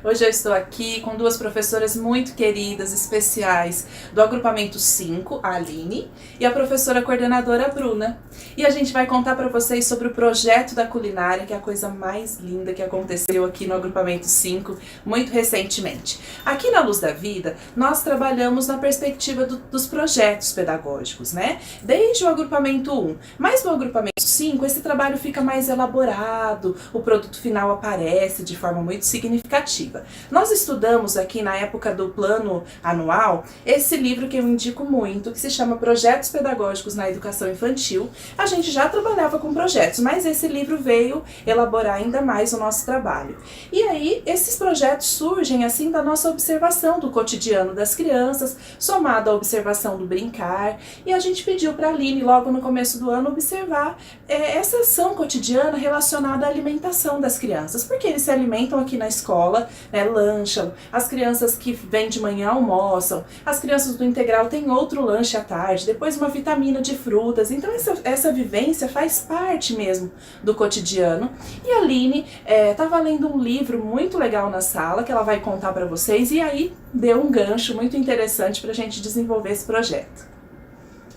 Hoje eu estou aqui com duas professoras muito queridas, especiais, do agrupamento 5, a Aline, e a professora coordenadora, a Bruna. E a gente vai contar para vocês sobre o projeto da culinária, que é a coisa mais linda que aconteceu aqui no agrupamento 5, muito recentemente. Aqui na Luz da Vida, nós trabalhamos na perspectiva dos projetos pedagógicos, né? Desde o agrupamento 1, mas no agrupamento 5, esse trabalho fica mais elaborado, o produto final aparece de forma muito significativa. Nós estudamos aqui na época do plano anual esse livro que eu indico muito, que se chama Projetos Pedagógicos na Educação Infantil. A gente já trabalhava com projetos, mas esse livro veio elaborar ainda mais o nosso trabalho. E aí, esses projetos surgem assim da nossa observação do cotidiano das crianças, somado à observação do brincar, e a gente pediu para a Aline, logo no começo do ano, observar essa ação cotidiana relacionada à alimentação das crianças, porque eles se alimentam aqui na escola, né, lancham, as crianças que vêm de manhã almoçam, as crianças do integral têm outro lanche à tarde, depois uma vitamina de frutas, então essa vivência faz parte mesmo do cotidiano. E a Aline estava lendo um livro muito legal na sala, que ela vai contar para vocês, e aí deu um gancho muito interessante para a gente desenvolver esse projeto.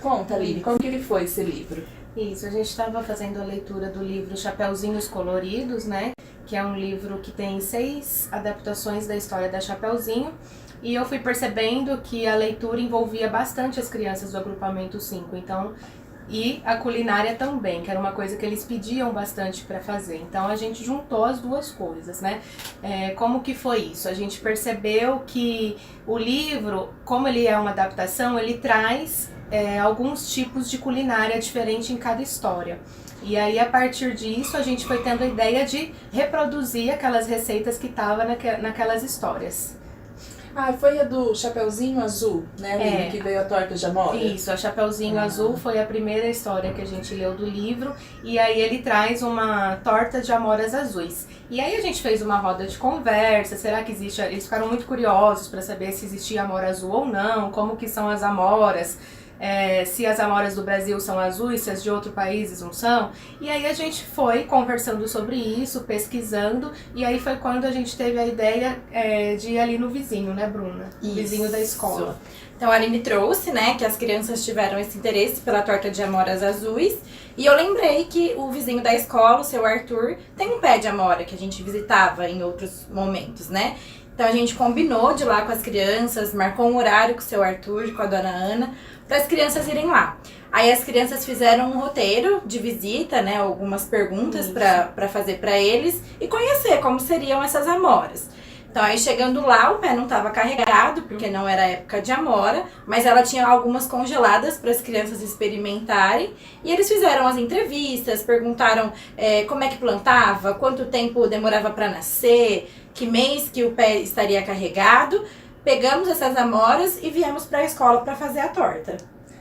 Conta, Aline, como que ele foi esse livro? Isso, a gente estava fazendo a leitura do livro Chapeuzinhos Coloridos, né? Que é um livro que tem 6 adaptações da história da Chapeuzinho. E eu fui percebendo que a leitura envolvia bastante as crianças do agrupamento 5. Então, e a culinária também, que era uma coisa que eles pediam bastante para fazer. Então a gente juntou as duas coisas, né? Como que foi isso? A gente percebeu que o livro, como ele é uma adaptação, ele traz alguns tipos de culinária diferente em cada história. E aí, a partir disso, a gente foi tendo a ideia de reproduzir aquelas receitas que estavam naquelas histórias. Ah, foi a do Chapeuzinho Azul, né, Aline, que veio a torta de amora? Isso, a Chapeuzinho Azul foi a primeira história que a gente leu do livro, e aí ele traz uma torta de amoras azuis. E aí a gente fez uma roda de conversa, será que existe... Eles ficaram muito curiosos para saber se existia amora azul ou não, como que são as amoras, se as amoras do Brasil são azuis, se as de outros países não são. E aí a gente foi conversando sobre isso, pesquisando, e aí foi quando a gente teve a ideia de ir ali no vizinho, né, Bruna? Isso. O vizinho da escola. Então a Aline trouxe, né, que as crianças tiveram esse interesse pela torta de amoras azuis, e eu lembrei que o vizinho da escola, o seu Arthur, tem um pé de amora que a gente visitava em outros momentos, né? Então a gente combinou de ir lá com as crianças, marcou um horário com o seu Arthur, com a dona Ana, para as crianças irem lá. Aí as crianças fizeram um roteiro de visita, né, algumas perguntas para fazer para eles e conhecer como seriam essas amoras. Então aí chegando lá, o pé não estava carregado, porque não era época de amora, mas ela tinha algumas congeladas para as crianças experimentarem. E eles fizeram as entrevistas, perguntaram como é que plantava, quanto tempo demorava para nascer, que mês que o pé estaria carregado. Pegamos essas amoras e viemos para a escola para fazer a torta.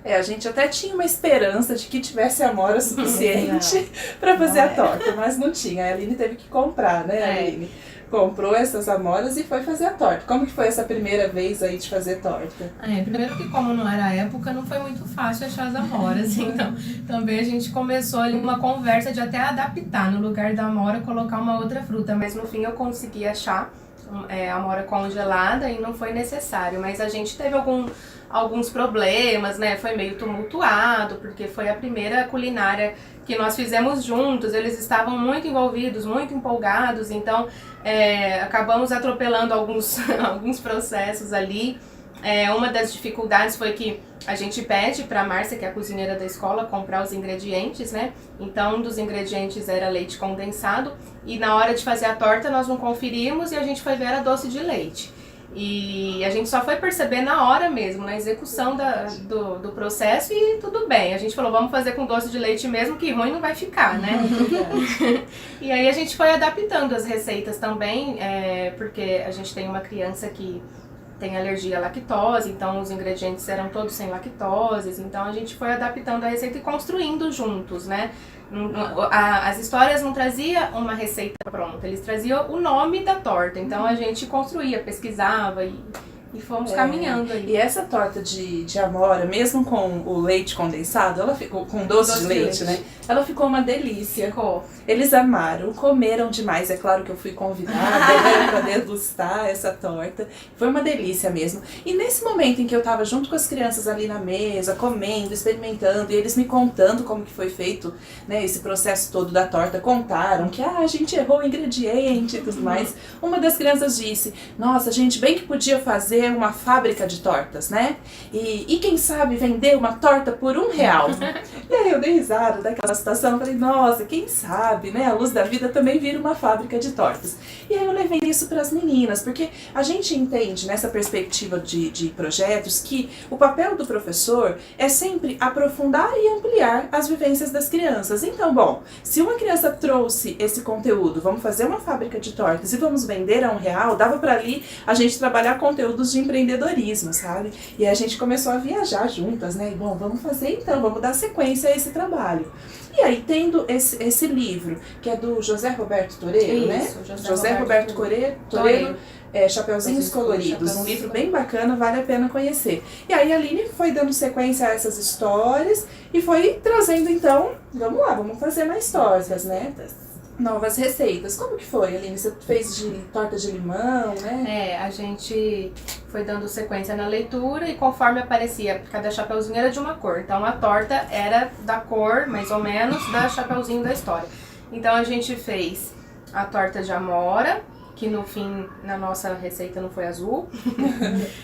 A gente até tinha uma esperança de que tivesse amora suficiente para fazer a torta, mas não tinha. A Aline teve que comprar, né, Aline? Comprou essas amoras e foi fazer a torta. Como que foi essa primeira vez aí de fazer torta? Primeiro que como não era a época, não foi muito fácil achar as amoras, então também a gente começou ali uma conversa de até adaptar, no lugar da amora, colocar uma outra fruta, mas no fim eu consegui achar amora congelada e não foi necessário, mas a gente teve alguns problemas, né? Foi meio tumultuado, porque foi a primeira culinária que nós fizemos juntos, eles estavam muito envolvidos, muito empolgados, então acabamos atropelando alguns processos ali. Uma das dificuldades foi que a gente pede para a Márcia, que é a cozinheira da escola, comprar os ingredientes, né? Então, um dos ingredientes era leite condensado, e na hora de fazer a torta nós não conferimos e a gente foi ver a doce de leite. E a gente só foi perceber na hora mesmo, na execução do processo, e tudo bem. A gente falou, vamos fazer com doce de leite mesmo, que ruim não vai ficar, né? E aí a gente foi adaptando as receitas também, porque a gente tem uma criança que tem alergia à lactose, então os ingredientes eram todos sem lactose, então a gente foi adaptando a receita e construindo juntos, né? As histórias não traziam uma receita pronta, eles traziam o nome da torta, então a gente construía, pesquisava E fomos caminhando aí. E essa torta de amora, mesmo com o leite condensado, ela ficou com doce de leite, né? Ela ficou uma delícia. Ficou. Eles amaram, comeram demais. É claro que eu fui convidada, né, pra degustar essa torta. Foi uma delícia mesmo. E nesse momento em que eu tava junto com as crianças ali na mesa, comendo, experimentando, e eles me contando como que foi feito, né, esse processo todo da torta, contaram que a gente errou o ingrediente e tudo mais. Uma das crianças disse: nossa, gente, bem que podia fazer uma fábrica de tortas, né? E quem sabe vender uma torta por R$1. E aí eu dei risada daquela situação, falei, nossa, quem sabe, né? A Luz da Vida também vira uma fábrica de tortas. E aí eu levei isso para as meninas, porque a gente entende nessa perspectiva de projetos que o papel do professor é sempre aprofundar e ampliar as vivências das crianças. Então, bom, se uma criança trouxe esse conteúdo, vamos fazer uma fábrica de tortas e vamos vender a R$1, dava para ali a gente trabalhar conteúdos de empreendedorismo, sabe? E a gente começou a viajar juntas, né? E, bom, vamos fazer então, vamos dar sequência a esse trabalho. E aí, tendo esse livro, que é do José Roberto Toreiro, né? José Roberto Toreiro, Chapeuzinhos Coloridos, um livro bem bacana, vale a pena conhecer. E aí a Aline foi dando sequência a essas histórias e foi trazendo então, vamos lá, vamos fazer mais tortas, né? Novas receitas. Como que foi, Aline? Você fez de torta de limão, né? A gente foi dando sequência na leitura e conforme aparecia, cada chapeuzinho era de uma cor. Então a torta era da cor, mais ou menos, da chapeuzinho da história. Então a gente fez a torta de amora, que no fim, na nossa receita não foi azul.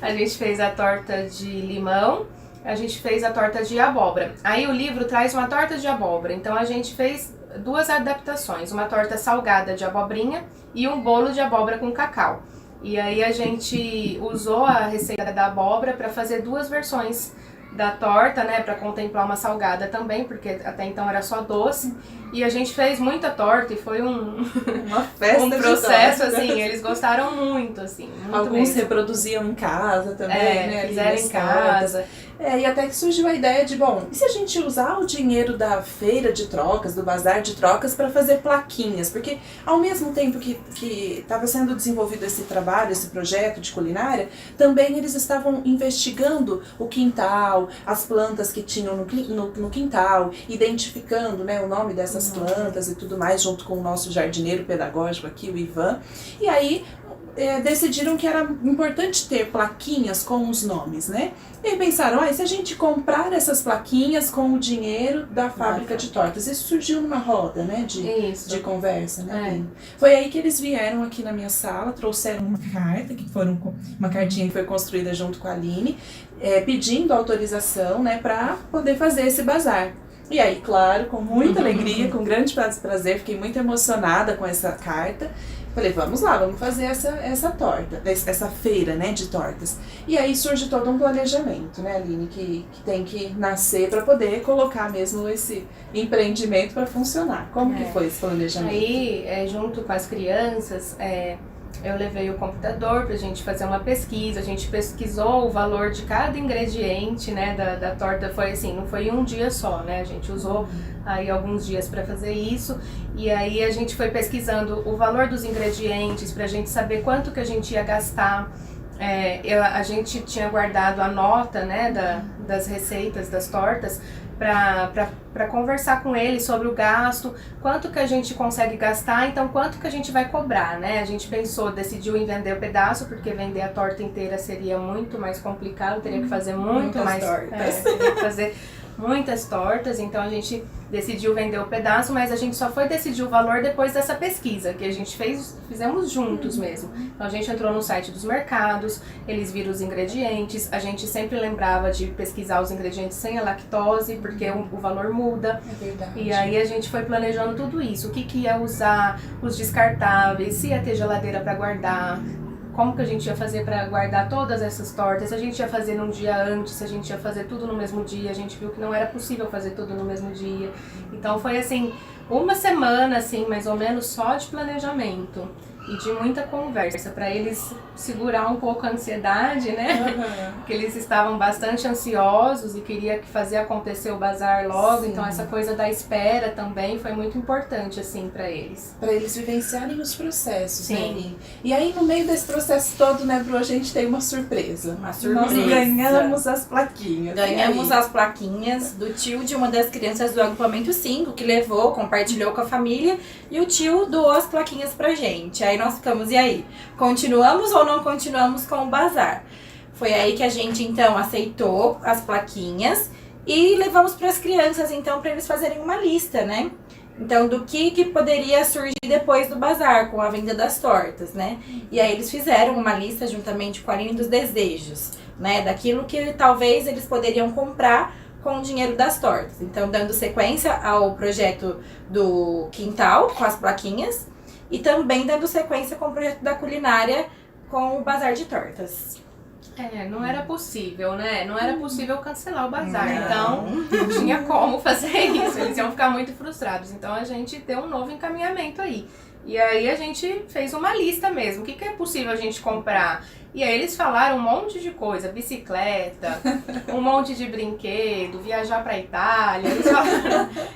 A gente fez a torta de limão, a gente fez a torta de abóbora. Aí o livro traz uma torta de abóbora, então a gente fez duas adaptações, uma torta salgada de abobrinha e um bolo de abóbora com cacau. E aí a gente usou a receita da abóbora para fazer duas versões da torta, né, para contemplar uma salgada também, porque até então era só doce. E a gente fez muita torta e foi uma festa um processo, assim, eles gostaram muito, assim. Muito Alguns mesmo. reproduziam em casa também, né? Fizeram em casa. E até que surgiu a ideia de, bom, e se a gente usar o dinheiro da feira de trocas, do bazar de trocas, para fazer plaquinhas? Porque ao mesmo tempo que estava sendo desenvolvido esse trabalho, esse projeto de culinária, também eles estavam investigando o quintal, as plantas que tinham no quintal, identificando, né, o nome dessas plantas e tudo mais, junto com o nosso jardineiro pedagógico aqui, o Ivan. E aí decidiram que era importante ter plaquinhas com os nomes, né? E aí pensaram, e se a gente comprar essas plaquinhas com o dinheiro da fábrica de tortas? Isso surgiu numa roda, né, de conversa, né? Foi aí que eles vieram aqui na minha sala, trouxeram uma carta, uma cartinha que foi construída junto com a Aline, pedindo autorização, né, para poder fazer esse bazar. E aí, claro, com muita alegria, com grande prazer, fiquei muito emocionada com essa carta. Falei, vamos lá, vamos fazer essa torta, essa feira, né, de tortas. E aí surge todo um planejamento, né, Aline, que tem que nascer para poder colocar mesmo esse empreendimento para funcionar. Como que foi esse planejamento? Aí, junto com as crianças, eu levei o computador pra gente fazer uma pesquisa, a gente pesquisou o valor de cada ingrediente, né, da torta. Foi assim, não foi um dia só, né, a gente usou aí alguns dias para fazer isso, e aí a gente foi pesquisando o valor dos ingredientes pra gente saber quanto que a gente ia gastar. A gente tinha guardado a nota, né, das receitas das tortas para conversar com ele sobre o gasto, quanto que a gente consegue gastar, então quanto que a gente vai cobrar, né? A gente decidiu em vender o pedaço, porque vender a torta inteira seria muito mais complicado, teria que fazer muitas tortas. Teria que fazer muitas tortas, então a gente decidiu vender o pedaço, mas a gente só foi decidir o valor depois dessa pesquisa, que a gente fizemos juntos mesmo. Então a gente entrou no site dos mercados, eles viram os ingredientes, a gente sempre lembrava de pesquisar os ingredientes sem a lactose, porque o valor muda. É verdade. E aí a gente foi planejando tudo isso, o que ia usar, os descartáveis, se ia ter geladeira para guardar, como que a gente ia fazer para guardar todas essas tortas, se a gente ia fazer num dia antes, se a gente ia fazer tudo no mesmo dia, a gente viu que não era possível fazer tudo no mesmo dia. Então foi assim, uma semana assim, mais ou menos, só de planejamento. e de muita conversa, para eles segurar um pouco a ansiedade, né? Porque eles estavam bastante ansiosos e queria fazer acontecer o bazar logo, Sim. então essa coisa da espera também foi muito importante, assim, para eles. Para eles vivenciarem os processos, Sim. né, Aline? E aí, no meio desse processo todo, né, Bru, a gente tem uma surpresa. Uma surpresa. Nós ganhamos as plaquinhas. Ganhamos E aí? as plaquinhas do tio de uma das crianças do agrupamento 5, que levou, compartilhou com a família, e o tio doou as plaquinhas pra gente. Aí nós ficamos, e aí? Continuamos ou não continuamos com o bazar? Foi aí que a gente, então, aceitou as plaquinhas e levamos para as crianças, então, para eles fazerem uma lista, né? Então, do que poderia surgir depois do bazar, com a venda das tortas, né? E aí eles fizeram uma lista juntamente com a Aline dos desejos, né? Daquilo que talvez eles poderiam comprar com o dinheiro das tortas. Então, dando sequência ao projeto do quintal, com as plaquinhas, e também dando sequência com o projeto da culinária, com o bazar de tortas. Não era possível, né? Não era possível cancelar o bazar, Não. então não tinha como fazer isso, eles iam ficar muito frustrados. Então a gente deu um novo encaminhamento aí. E aí a gente fez uma lista mesmo, o que é possível a gente comprar? E aí eles falaram um monte de coisa, bicicleta, um monte de brinquedo, viajar pra Itália,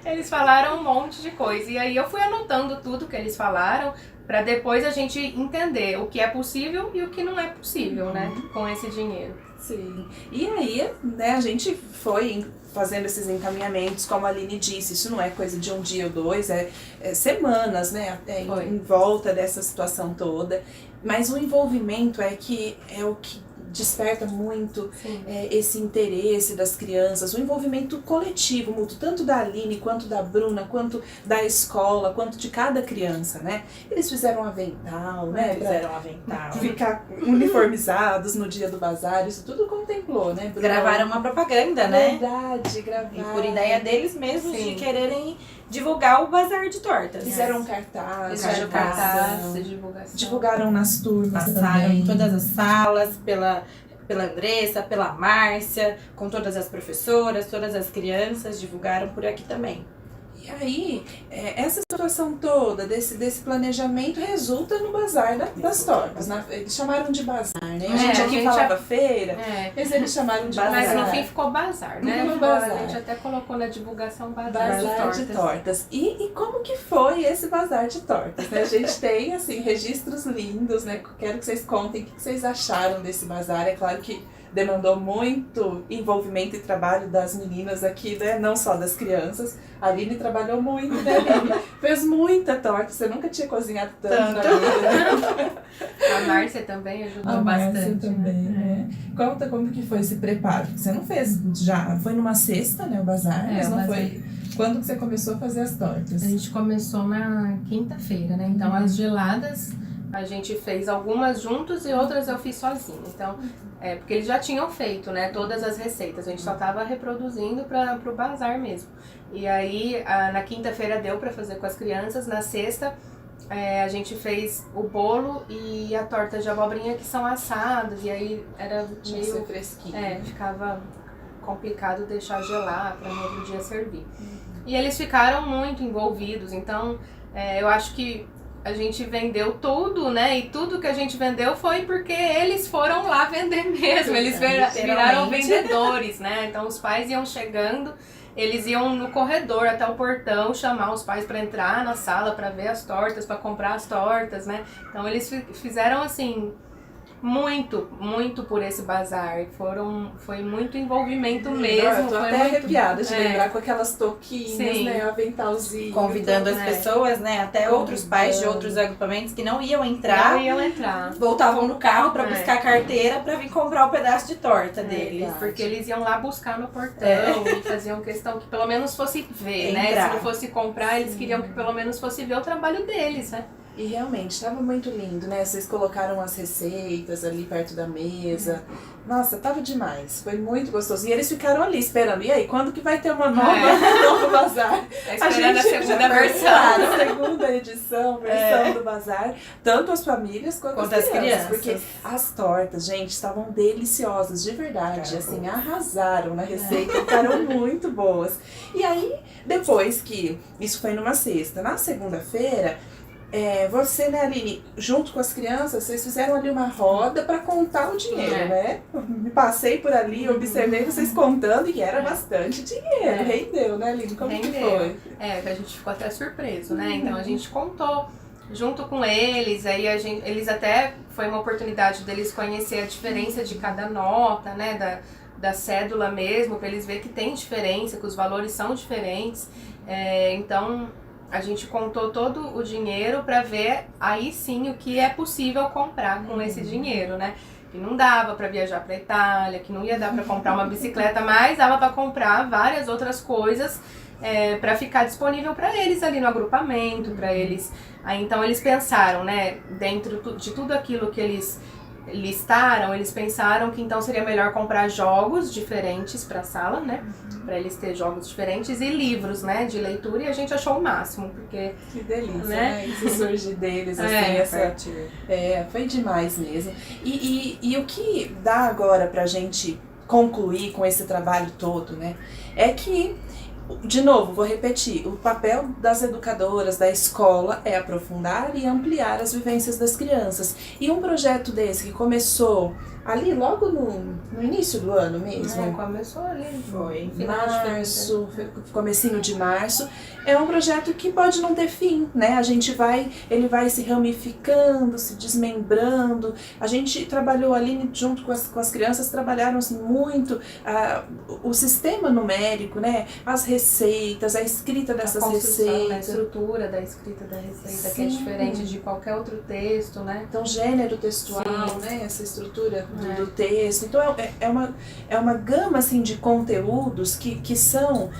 eles falaram um monte de coisa. E aí eu fui anotando tudo que eles falaram, para depois a gente entender o que é possível e o que não é possível, né, com esse dinheiro. Sim. E aí, né, a gente foi fazendo esses encaminhamentos, como a Aline disse, isso não é coisa de um dia ou dois, é semanas, né, até em volta dessa situação toda. Mas o envolvimento é o que desperta muito esse interesse das crianças, o envolvimento coletivo, mútuo, tanto da Aline, quanto da Bruna, quanto da escola, quanto de cada criança, né? Eles fizeram um avental, né? Fizeram um avental. Ficar uniformizados no dia do bazar, isso tudo contemplou, né, Bruna? Gravaram uma propaganda, né? Verdade, gravaram. E por ideia deles mesmos Sim. de quererem divulgar o bazar de tortas. Fizeram cartaz, Fizeram divulgação. cartaz de divulgação. Divulgaram nas turmas Passaram também. em todas as salas, pela Andressa, pela Márcia, com todas as professoras, todas as crianças, divulgaram por aqui também. E aí, essa situação toda, desse planejamento, resulta no bazar das tortas. Eles chamaram de bazar, né? A gente a aqui gente falava feira, mas eles chamaram de bazar. Mas no fim ficou bazar, né? Ficou bazar. A gente até colocou na divulgação bazar Bazar de tortas. E como que foi esse bazar de tortas, né? A gente tem, assim, registros lindos, né? Quero que vocês contem o que vocês acharam desse bazar. É claro que demandou muito envolvimento e trabalho das meninas aqui, né? Não só das crianças. A Aline trabalhou muito, né, Aline? Fez muita torta. Você nunca tinha cozinhado tanto na vida. A Márcia também ajudou A Márcia bastante. também, né? Conta como que foi esse preparo. Você não fez já, foi numa sexta, né, o bazar, mas o não bazar. foi... Quando que você começou a fazer as tortas? A gente começou na quinta-feira, né? Então as geladas a gente fez algumas juntos e outras eu fiz sozinha. Então, porque eles já tinham feito, né, todas as receitas. A gente só tava reproduzindo para pro bazar mesmo. E aí, na quinta-feira deu para fazer com as crianças. Na sexta, a gente fez o bolo e a torta de abobrinha, que são assadas. E aí era Tinha que ser meio... fresquinho. ficava complicado deixar gelar para no outro dia servir. E eles ficaram muito envolvidos. Então, eu acho que a gente vendeu tudo, né? E tudo que a gente vendeu foi porque eles foram lá vender mesmo. Eles viraram vendedores, né? Então os pais iam chegando, eles iam no corredor até o portão chamar os pais para entrar na sala para ver as tortas, para comprar as tortas, né? Então eles fizeram assim muito por esse bazar. Foi muito envolvimento mesmo. Eu tô foi até muito, arrepiada de lembrar com aquelas touquinhas, Sim. né? O aventalzinho. Convidando as pessoas, né? Até outros pais de outros agrupamentos que não iam entrar. Não iam entrar. Voltavam no carro para buscar a carteira para vir comprar o pedaço de torta deles. Porque eles iam lá buscar no portão e faziam questão que pelo menos fosse ver, né? Entrar. Se não fosse comprar, eles queriam que pelo menos fosse ver o trabalho deles, né? E realmente, estava muito lindo, né? Vocês colocaram as receitas ali perto da mesa. Nossa, tava demais. Foi muito gostoso. E eles ficaram ali esperando. E aí, quando que vai ter uma nova, novo bazar? Tá esperando a segunda versão. A segunda edição, versão do bazar. Tanto as famílias quanto as crianças. Porque as tortas, gente, estavam deliciosas, de verdade. Assim, arrasaram na receita. Ficaram muito boas. E aí, depois que... Isso foi numa sexta. Na segunda-feira... você, né, Aline, junto com as crianças, vocês fizeram ali uma roda para contar o dinheiro, né? Me passei por ali, observei vocês contando e era bastante dinheiro. Rendeu, né, Aline? Como que foi? Que a gente ficou até surpreso, né? Então a gente contou junto com eles, aí eles até, foi uma oportunidade deles conhecer a diferença de cada nota, né, da cédula mesmo, para eles verem que tem diferença, que os valores são diferentes. Então a gente contou todo o dinheiro para ver aí sim o que é possível comprar com esse dinheiro, né? Que não dava para viajar para Itália, que não ia dar para comprar uma bicicleta, mas dava para comprar várias outras coisas para ficar disponível para eles ali no agrupamento, para eles. Aí então eles pensaram, né, dentro de tudo aquilo que eles listaram, eles pensaram que então seria melhor comprar jogos diferentes para a sala, né, para eles terem jogos diferentes e livros, né, de leitura, e a gente achou o máximo, porque... Que delícia, né? Isso surge deles, assim, foi demais mesmo. E o que dá agora pra gente concluir com esse trabalho todo, né, é que, de novo, vou repetir, o papel das educadoras, da escola, é aprofundar e ampliar as vivências das crianças. E um projeto desse que começou ali logo no início do ano mesmo. Começou ali. Foi. Março, comecinho de março. É um projeto que pode não ter fim, né? Ele vai se ramificando, se desmembrando. A gente trabalhou ali junto com as crianças, trabalharam assim, muito o sistema numérico, né? As receitas, a escrita dessas receitas. A estrutura da escrita da receita, Sim. que é diferente de qualquer outro texto, né? Então, gênero textual, né? Essa estrutura do texto. Então, é uma gama assim, de conteúdos que são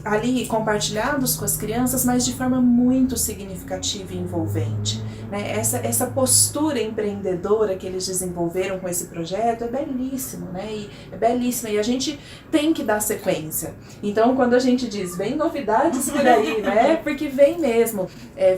ali compartilhados com as crianças, mas de forma muito significativa e envolvente, né? Essa postura empreendedora que eles desenvolveram com esse projeto é belíssimo, né? E é belíssima, e a gente tem que dar sequência. Então, quando a gente diz, vem novidades por aí, né? Porque vem mesmo,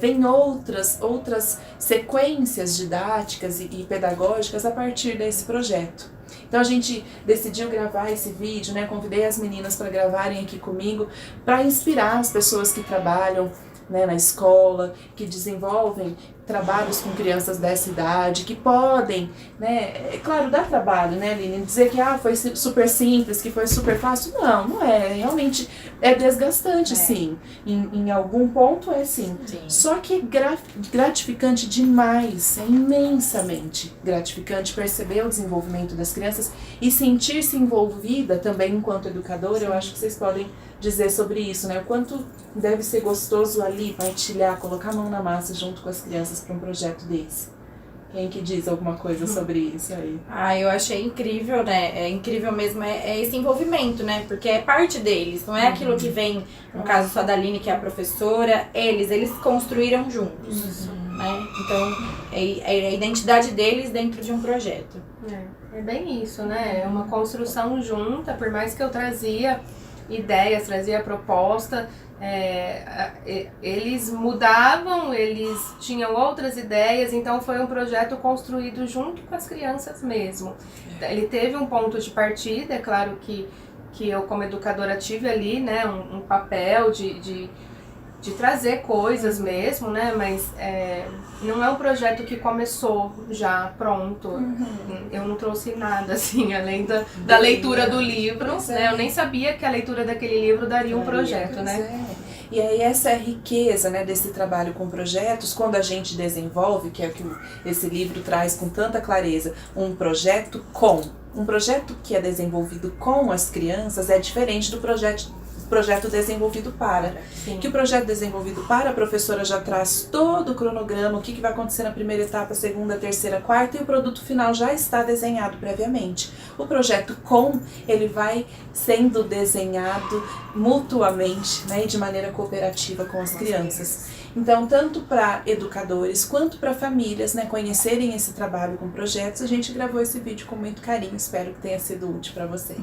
vem outras sequências didáticas e pedagógicas a partir desse projeto. Então a gente decidiu gravar esse vídeo, né? Convidei as meninas para gravarem aqui comigo, para inspirar as pessoas que trabalham, né, na escola, que desenvolvem trabalhos com crianças dessa idade, que podem, né, claro, dá trabalho, né, Aline, dizer que foi super simples, que foi super fácil, não é, realmente é desgastante, sim, em algum ponto sim. Só que é gratificante demais, é imensamente gratificante perceber o desenvolvimento das crianças e sentir-se envolvida também enquanto educadora. Eu acho que vocês podem dizer sobre isso, né, o quanto deve ser gostoso ali partilhar, colocar a mão na massa junto com as crianças para um projeto desse. Quem que diz alguma coisa sobre isso aí? Eu achei incrível, né? É incrível mesmo, esse envolvimento, né? Porque é parte deles, não é aquilo que vem, no caso só da Aline, que é a professora, eles construíram juntos, né? Então, é a identidade deles dentro de um projeto. É bem isso, né? É uma construção junta, por mais que eu trazia ideias, trazia proposta, eles mudavam, eles tinham outras ideias, então foi um projeto construído junto com as crianças mesmo. Ele teve um ponto de partida, é claro que eu como educadora tive ali, né, um papel de trazer coisas mesmo, né, mas não é um projeto que começou já pronto. Eu não trouxe nada, assim, além da leitura do livro, né, eu nem sabia que a leitura daquele livro daria um projeto, né. E aí essa é a riqueza, né, desse trabalho com projetos, quando a gente desenvolve, que é o que esse livro traz com tanta clareza, um projeto que é desenvolvido com as crianças é diferente do projeto desenvolvido para. Sim. Que o projeto desenvolvido para, a professora já traz todo o cronograma, o que vai acontecer na primeira etapa, segunda, terceira, quarta, e o produto final já está desenhado previamente. O projeto ele vai sendo desenhado mutuamente, né, e de maneira cooperativa com as crianças. Então, tanto para educadores quanto para famílias, né, conhecerem esse trabalho com projetos, a gente gravou esse vídeo com muito carinho, espero que tenha sido útil para vocês.